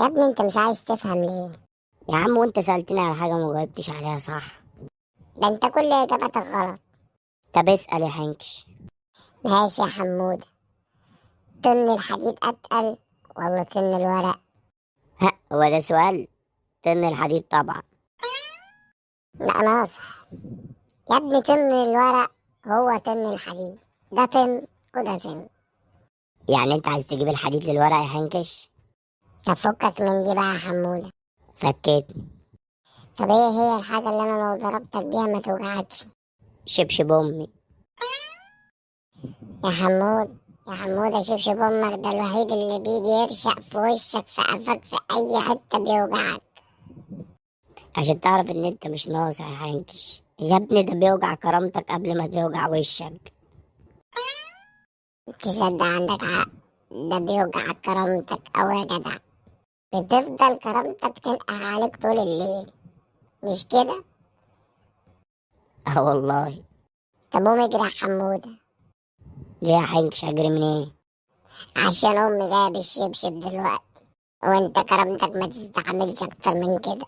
يا ابني انت مش عايز تفهم ليه؟ يا عم وانت سألتني على حاجة ما جاوبتش عليها صح. ده انت كل اجاباتك غلط. طب اسأل يا حنكش. ماشي يا حمود، طن الحديد اتقل ولا طن الورق؟ ها هو ده سؤال؟ طن الحديد طبعا. لا ناصح يا ابني، طن الورق هو طن الحديد، ده طن وده طن. يعني انت عايز تجيب الحديد للورق يا حنكش؟ طب فكك من دي بقى يا حمودة. فكيتني. طب ايه هي الحاجة اللي انا لو ضربتك بيها ما توجعكش؟ شبشب امي. يا حمود، يا حمودة شبشب امك ده الوحيد اللي بيجي يرشق في وشك في قفك في اي حتة بيوجعك. عشان تعرف ان انت مش ناصح يا حنكش يا ابني، ده بيوجع كرامتك قبل ما توجع وشك. تصدق عندك عقل، ده بيوجع كرامتك أوي يا جدع. بتفضل كرامتك تنقع عليك طول الليل، مش كده؟ اه والله. طب قوم اجري يا حمودة. ليه يا حنكش اجري من ايه؟ عشان أمي جاية بالشبشب دلوقتي، وانت كرامتك ما تستحملش أكتر من كده.